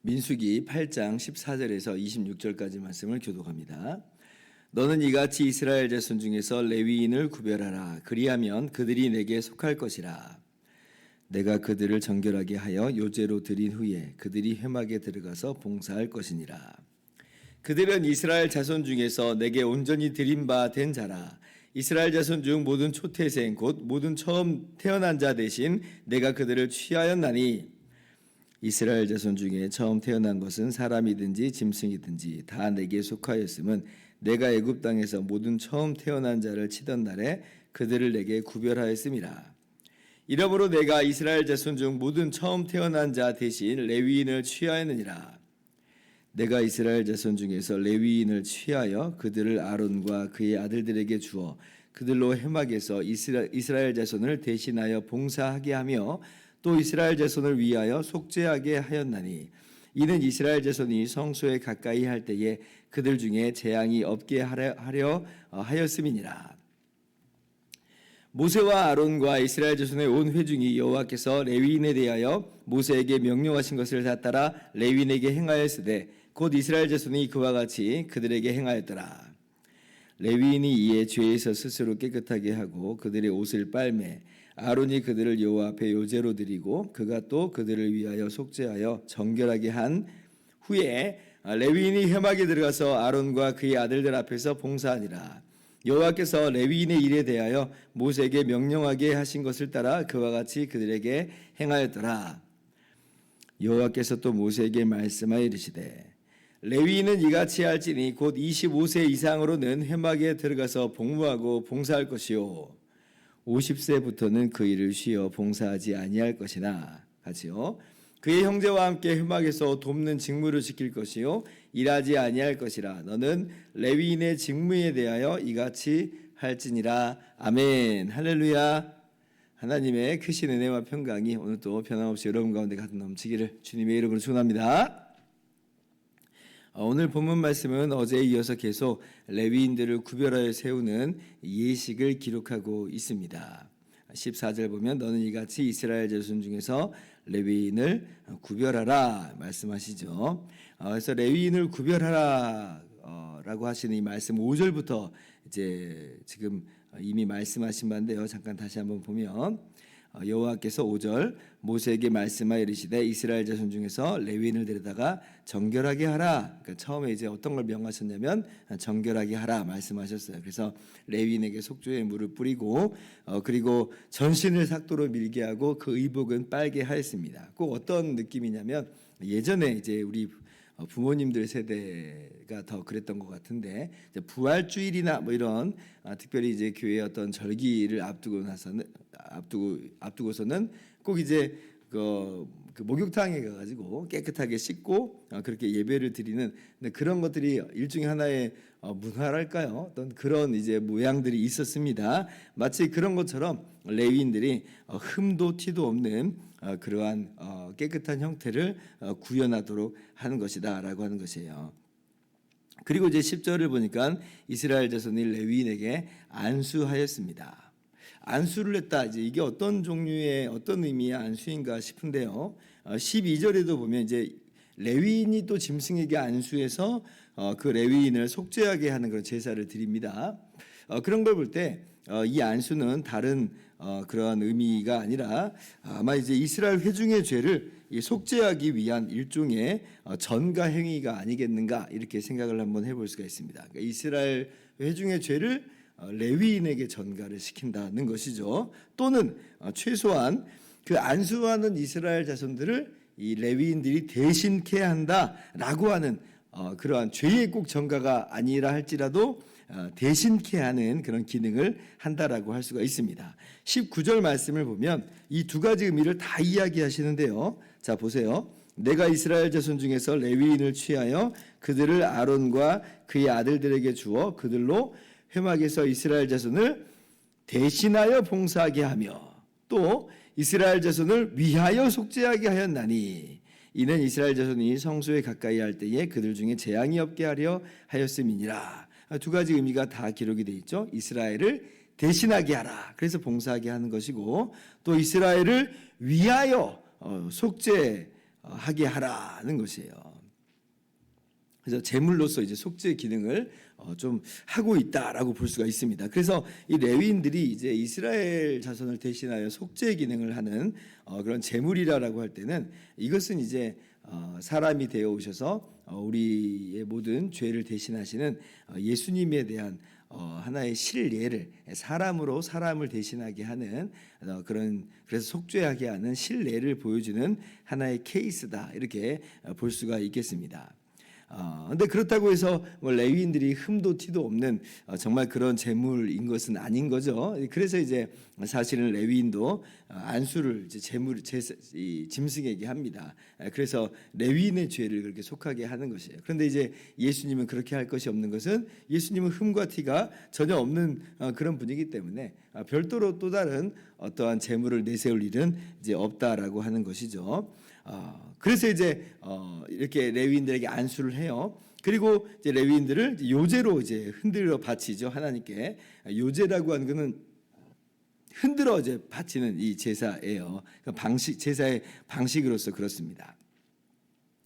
민수기 8장 14절에서 26절까지 말씀을 교독합니다. 너는 이같이 이스라엘 자손 중에서 레위인을 구별하라. 그리하면 그들이 내게 속할 것이라. 내가 그들을 정결하게 하여 요제로 드린 후에 그들이 회막에 들어가서 봉사할 것이니라. 그들은 이스라엘 자손 중에서 내게 온전히 드린 바 된 자라. 이스라엘 자손 중 모든 초태생 곧 모든 처음 태어난 자 대신 내가 그들을 취하였나니 이스라엘 자손 중에 처음 태어난 것은 사람이든지 짐승이든지 다 내게 속하였음은 내가 애굽 땅에서 모든 처음 태어난 자를 치던 날에 그들을 내게 구별하였음이라. 이러므로 내가 이스라엘 자손 중 모든 처음 태어난 자 대신 레위인을 취하였느니라. 내가 이스라엘 자손 중에서 레위인을 취하여 그들을 아론과 그의 아들들에게 주어 그들로 회막에서 이스라엘 자손을 대신하여 봉사하게 하며 또 이스라엘 자손을 위하여 속죄하게 하였나니 이는 이스라엘 자손이 성소에 가까이 할 때에 그들 중에 재앙이 없게 하려 하였음이니라. 모세와 아론과 이스라엘 자손의 온 회중이 여호와께서 레위인에 대하여 모세에게 명령하신 것을 다 따라 레위인에게 행하였으되 곧 이스라엘 자손이 그와 같이 그들에게 행하였더라. 레위인이 이에 죄에서 스스로 깨끗하게 하고 그들의 옷을 빨매 아론이 그들을 여호와 앞에 요제로 드리고 그가 또 그들을 위하여 속죄하여 정결하게 한 후에 레위인이 회막에 들어가서 아론과 그의 아들들 앞에서 봉사하니라. 여호와께서 레위인의 일에 대하여 모세에게 명령하게 하신 것을 따라 그와 같이 그들에게 행하였더라. 여호와께서 또 모세에게 말씀하여 이르시되 레위인은 이같이 할지니 곧 25세 이상으로는 회막에 들어가서 복무하고 봉사할 것이요 50세부터는 그 일을 쉬어 봉사하지 아니할 것이나 같이요. 그의 형제와 함께 회막에서 돕는 직무를 지킬 것이요 일하지 아니할 것이라. 너는 레위인의 직무에 대하여 이같이 할지니라. 아멘. 할렐루야. 하나님의 크신 은혜와 평강이 오늘도 변함없이 여러분 가운데 가득 넘치기를 주님의 이름으로 축원합니다. 오늘 본문 말씀은 어제에 이어서 계속 레위인들을 구별하여 세우는 예식을 기록하고 있습니다. 14절 보면 너는 이같이 이스라엘 자손 중에서 레위인을 구별하라 말씀하시죠. 그래서 레위인을 구별하라 라고 하시는 이 말씀 5절부터 이제 지금 이미 말씀하신 바인데요. 잠깐 다시 한번 보면 여호와께서 5절 모세에게 말씀하여 이르시되 이스라엘 자손 중에서 레위인을 데려다가 정결하게 하라. 그러니까 처음에 이제 어떤 걸 명하셨냐면 정결하게 하라 말씀하셨어요. 그래서 레위인에게 속죄의 물을 뿌리고 그리고 전신을 삭도로 밀게 하고 그 의복은 빨게 하였습니다. 꼭 어떤 느낌이냐면 예전에 이제 우리 부모님들 세대가 더 그랬던 것 같은데 부활주일이나 뭐 이런 특별히 이제 교회의 어떤 절기를 앞두고서는 꼭 이제 그 목욕탕에 가가지고 깨끗하게 씻고 그렇게 예배를 드리는 그런 것들이 일종의 하나의 문화랄까요? 어떤 그런 이제 모양들이 있었습니다. 마치 그런 것처럼 레위인들이 흠도 티도 없는 그러한 깨끗한 형태를 구현하도록 하는 것이다라고 하는 것이에요. 그리고 이제 10절을 보니까 이스라엘 자손이 레위인에게 안수하였습니다. 안수를 했다. 이제 이게 어떤 종류의 어떤 의미의 안수인가 싶은데요. 12절에도 보면 이제 레위인이 또 짐승에게 안수해서 그 레위인을 속죄하게 하는 그런 제사를 드립니다. 그런 걸 볼 때 이 안수는 다른 그러한 의미가 아니라 아마 이제 이스라엘 회중의 죄를 속죄하기 위한 일종의 전가 행위가 아니겠는가 이렇게 생각을 한번 해볼 수가 있습니다. 그러니까 이스라엘 회중의 죄를 레위인에게 전가를 시킨다는 것이죠. 또는 최소한 그 안수하는 이스라엘 자손들을 이 레위인들이 대신케 한다라고 하는 그러한 죄의 꼭 전가가 아니라 할지라도 대신케 하는 그런 기능을 한다라고 할 수가 있습니다. 19절 말씀을 보면 이 두 가지 의미를 다 이야기하시는데요. 자 보세요. 내가 이스라엘 자손 중에서 레위인을 취하여 그들을 아론과 그의 아들들에게 주어 그들로 회막에서 이스라엘 자손을 대신하여 봉사하게 하며 또 이스라엘 자손을 위하여 속죄하게 하였나니 이는 이스라엘 자손이 성소에 가까이 할 때에 그들 중에 재앙이 없게 하려 하였음이니라. 두 가지 의미가 다 기록이 되어 있죠. 이스라엘을 대신하게 하라. 그래서 봉사하게 하는 것이고, 또 이스라엘을 위하여 속죄하게 하라는 것이에요. 그래서 제물로서 이제 속죄 기능을 좀 하고 있다라고 볼 수가 있습니다. 그래서 이 레위인들이 이제 이스라엘 자손을 대신하여 속죄 기능을 하는 그런 제물이라고 할 때는 이것은 이제 사람이 되어 오셔서 우리의 모든 죄를 대신하시는 예수님에 대한 하나의 실례를, 사람으로 사람을 대신하게 하는 그래서 속죄하게 하는 실례를 보여주는 하나의 케이스다, 이렇게 볼 수가 있겠습니다. 근데 그렇다고 해서 뭐 레위인들이 흠도 티도 없는 정말 그런 제물인 것은 아닌 거죠. 그래서 이제 사실은 레위인도 안수를 이제 짐승에게 합니다. 그래서 레위인의 죄를 그렇게 속하게 하는 것이에요. 그런데 이제 예수님은 그렇게 할 것이 없는 것은, 예수님은 흠과 티가 전혀 없는 그런 분이기 때문에 별도로 또 다른 어떠한 제물을 내세울 일은 이제 없다라고 하는 것이죠. 그래서 이제 이렇게 레위인들에게 안수를 해요. 그리고 이제 레위인들을 요제로 이제 흔들어 바치죠. 하나님께. 요제라고 하는 것은 흔들어 이제 바치는 이 제사예요. 제사의 방식으로서 그렇습니다.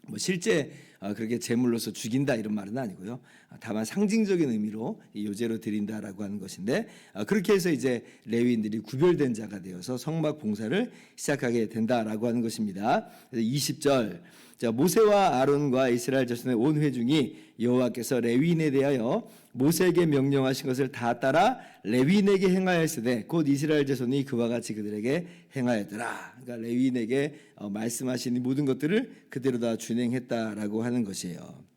뭐 실제 그렇게 제물로서 죽인다 이런 말은 아니고요. 다만 상징적인 의미로 요제로 드린다라고 하는 것인데, 그렇게 해서 이제 레위인들이 구별된 자가 되어서 성막 봉사를 시작하게 된다라고 하는 것입니다. 그래서 20절, 자, 모세와 아론과 이스라엘 자손의 온 회중이 여호와께서 레위인에 대하여 모세에게 명령하신 것을 다 따라 레위인에게 행하였으되 곧 이스라엘 자손이 그와 같이 그들에게 행하였더라. 그러니까 레위인에게 말씀하신 모든 것들을 그대로 다 준행했다라고 하는 것이에요.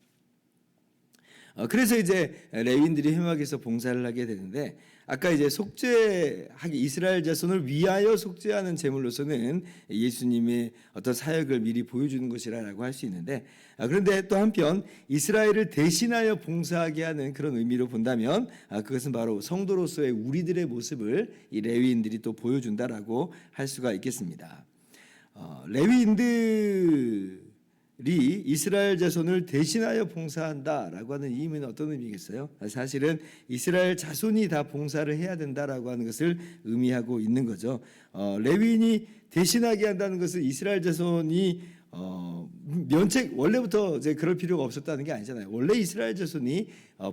그래서 이제 레위인들이 회막에서 봉사를 하게 되는데, 아까 이제 속죄하기, 이스라엘 자손을 위하여 속죄하는 제물로서는 예수님의 어떤 사역을 미리 보여주는 것이라고 할 수 있는데, 그런데 또 한편 이스라엘을 대신하여 봉사하게 하는 그런 의미로 본다면 그것은 바로 성도로서의 우리들의 모습을 이 레위인들이 또 보여준다라고 할 수가 있겠습니다. 레위인들이 이스라엘 자손을 대신하여 봉사한다라고 하는 이 의미는 어떤 의미겠어요? 사실은 이스라엘 자손이 다 봉사를 해야 된다라고 하는 것을 의미하고 있는 거죠. 레위인이 대신하게 한다는 것은 이스라엘 자손이 면책, 원래부터 이제 그럴 필요가 없었다는 게 아니잖아요. 원래 이스라엘 자손이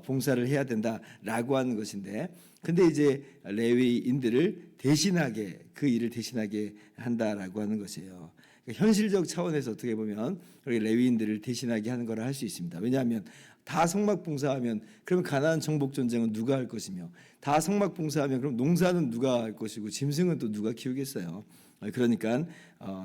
봉사를 해야 된다라고 하는 것인데, 근데 이제 레위인들을 대신하게, 그 일을 대신하게 한다라고 하는 것이에요. 현실적 차원에서 어떻게 보면 우리 레위인들을 대신하게 하는 거라 할 수 있습니다. 왜냐하면 다 성막 봉사하면 그러면 가나안 정복 전쟁은 누가 할 것이며, 다 성막 봉사하면 그럼 농사는 누가 할 것이고 짐승은 또 누가 키우겠어요. 그러니까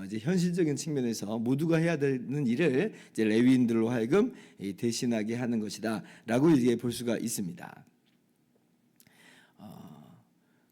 이제 현실적인 측면에서 모두가 해야 되는 일을 이제 레위인들로 하여금 대신하게 하는 것이다라고 이제 볼 수가 있습니다.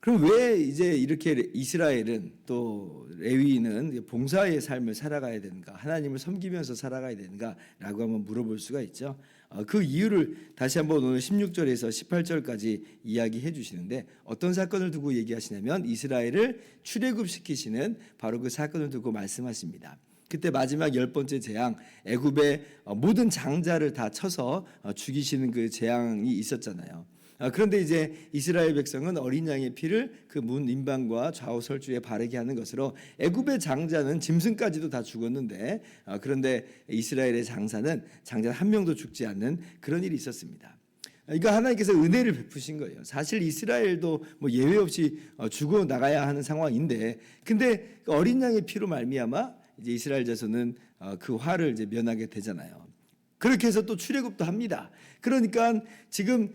그럼 왜 이제 이렇게 이스라엘은, 또 레위인은 봉사의 삶을 살아가야 되는가, 하나님을 섬기면서 살아가야 되는가라고 한번 물어볼 수가 있죠. 그 이유를 다시 한번 오늘 16절에서 18절까지 이야기해 주시는데, 어떤 사건을 두고 얘기하시냐면 이스라엘을 출애굽시키시는 바로 그 사건을 두고 말씀하십니다. 그때 마지막 10번째 재앙, 애굽의 모든 장자를 다 쳐서 죽이시는 그 재앙이 있었잖아요. 그런데 이제 이스라엘 백성은 어린 양의 피를 그 문 임방과 좌우 설주에 바르게 하는 것으로 애굽의 장자는 짐승까지도 다 죽었는데, 그런데 이스라엘의 장자 한 명도 죽지 않는 그런 일이 있었습니다. 이거 하나님께서 은혜를 베푸신 거예요. 사실 이스라엘도 뭐 예외 없이 죽어 나가야 하는 상황인데, 근데 어린 양의 피로 말미암아 이제 이스라엘 자손은 그 화를 이제 면하게 되잖아요. 그렇게 해서 또 출애굽도 합니다. 그러니까 지금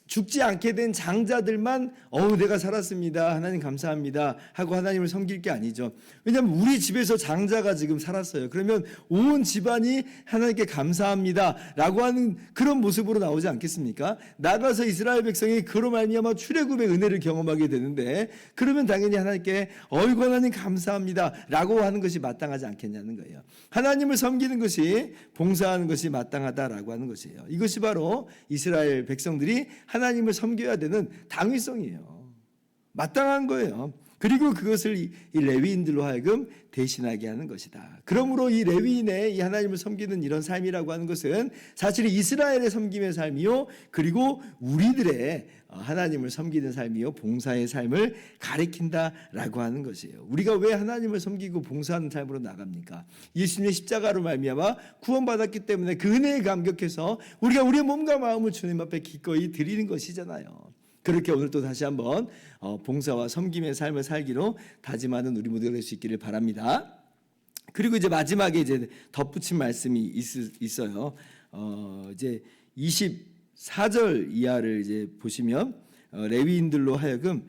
죽지 않게 된 장자들만 내가 살았습니다, 하나님 감사합니다 하고 하나님을 섬길 게 아니죠. 왜냐하면 우리 집에서 장자가 지금 살았어요. 그러면 온 집안이 하나님께 감사합니다 라고 하는 그런 모습으로 나오지 않겠습니까? 나가서 이스라엘 백성이 그로 말미암아 출애굽의 은혜를 경험하게 되는데, 그러면 당연히 하나님께 어이구 하나님 감사합니다 라고 하는 것이 마땅하지 않겠냐는 거예요. 하나님을 섬기는 것이, 봉사하는 것이 마땅하다라고 하는 것이에요. 이것이 바로 이스라엘 백성들이 하나님을 섬겨야 되는 당위성이에요. 마땅한 거예요. 그리고 그것을 이 레위인들로 하여금 대신하게 하는 것이다. 그러므로 이 레위인의 이 하나님을 섬기는 이런 삶이라고 하는 것은 사실 이스라엘의 섬김의 삶이요, 그리고 우리들의 하나님을 섬기는 삶이요, 봉사의 삶을 가리킨다라고 하는 것이에요. 우리가 왜 하나님을 섬기고 봉사하는 삶으로 나갑니까? 예수님의 십자가로 말미암아 구원받았기 때문에 그 은혜에 감격해서 우리가 우리의 몸과 마음을 주님 앞에 기꺼이 드리는 것이잖아요. 그렇게 오늘 또 다시 한번 봉사와 섬김의 삶을 살기로 다짐하는 우리 모두가 될 수 있기를 바랍니다. 그리고 이제 마지막에 이제 덧붙인 말씀이 있어요. 이제 24절 이하를 이제 보시면 레위인들로 하여금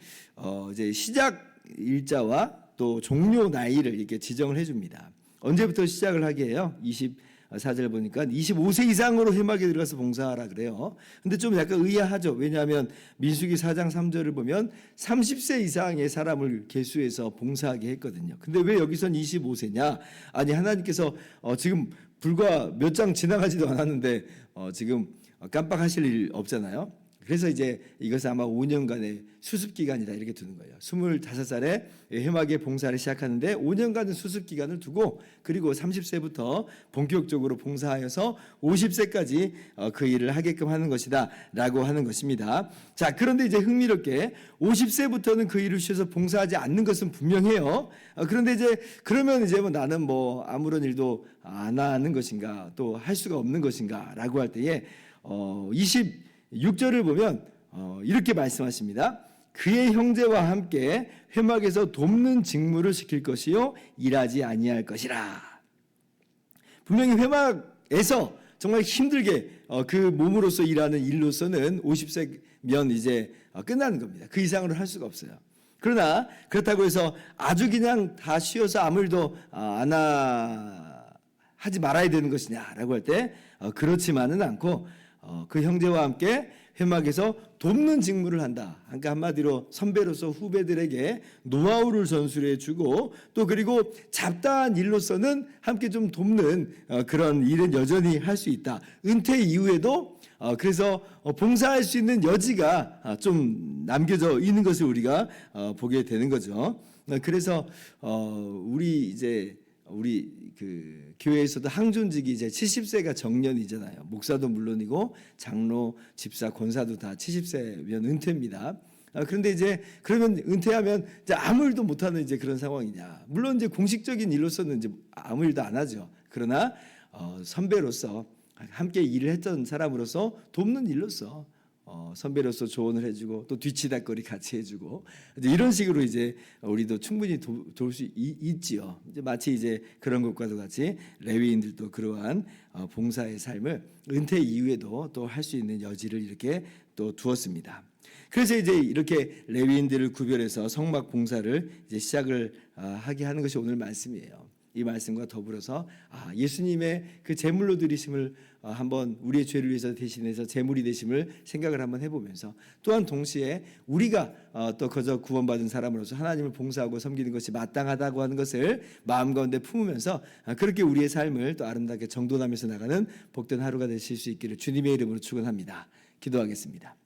이제 시작 일자와 또 종료 나이를 이렇게 지정을 해줍니다. 언제부터 시작을 하게 해요? 24절 보니까 25세 이상으로 회막에 들어가서 봉사하라 그래요. 근데 좀 약간 의아하죠. 왜냐하면 민수기 4장 3절을 보면 30세 이상의 사람을 계수해서 봉사하게 했거든요. 근데 왜 여기선 25세냐? 아니, 하나님께서 지금 불과 몇 장 지나가지도 않았는데 지금 깜빡하실 일 없잖아요. 그래서 이제 이것은 아마 5년간의 수습기간이다 이렇게 두는 거예요. 25살에 회막의 봉사를 시작하는데 5년간의 수습기간을 두고, 그리고 30세부터 본격적으로 봉사하여서 50세까지 그 일을 하게끔 하는 것이다 라고 하는 것입니다. 자, 그런데 이제 흥미롭게 50세부터는 그 일을 쉬어서 봉사하지 않는 것은 분명해요. 그런데 이제 그러면 이제 나는 뭐 아무런 일도 안 하는 것인가, 또 할 수가 없는 것인가 라고 할 때에 26절을 보면 이렇게 말씀하십니다. 그의 형제와 함께 회막에서 돕는 직무를 시킬 것이요 일하지 아니할 것이라. 분명히 회막에서 정말 힘들게 그 몸으로서 일하는 일로서는 50세면 이제 끝나는 겁니다. 그 이상으로 할 수가 없어요. 그러나 그렇다고 해서 아주 그냥 다 쉬어서 아무 일도 하지 말아야 되는 것이냐라고 할 때 그렇지만은 않고 그 형제와 함께 회막에서 돕는 직무를 한다. 그러니까 한마디로 선배로서 후배들에게 노하우를 전수해 주고, 또 그리고 잡다한 일로서는 함께 좀 돕는 그런 일은 여전히 할 수 있다. 은퇴 이후에도 그래서 봉사할 수 있는 여지가 좀 남겨져 있는 것을 우리가 보게 되는 거죠. 그래서 우리 그 교회에서도 항존직이 이제 70세가 정년이잖아요. 목사도 물론이고 장로, 집사, 권사도 다 70세면 은퇴입니다. 그런데 이제 그러면 은퇴하면 이제 아무 일도 못하는 이제 그런 상황이냐? 물론 이제 공식적인 일로서는 이제 아무 일도 안 하죠. 그러나 선배로서 함께 일을 했던 사람으로서 돕는 일로서 선배로서 조언을 해주고 또 뒤치다거리 같이 해주고 이제 이런 식으로 이제 우리도 충분히 도울 수 있지요. 이제 마치 이제 그런 것과도 같이 레위인들도 그러한 봉사의 삶을 은퇴 이후에도 또 할 수 있는 여지를 이렇게 또 두었습니다. 그래서 이제 이렇게 레위인들을 구별해서 성막 봉사를 이제 시작을 하게 하는 것이 오늘 말씀이에요. 이 말씀과 더불어서 예수님의 그 제물로 드리심을 한번 우리의 죄를 위해서 대신해서 제물이 되심을 생각을 한번 해보면서, 또한 동시에 우리가 또 그저 구원받은 사람으로서 하나님을 봉사하고 섬기는 것이 마땅하다고 하는 것을 마음 가운데 품으면서 그렇게 우리의 삶을 또 아름답게 정돈하면서 나가는 복된 하루가 되실 수 있기를 주님의 이름으로 축원합니다. 기도하겠습니다.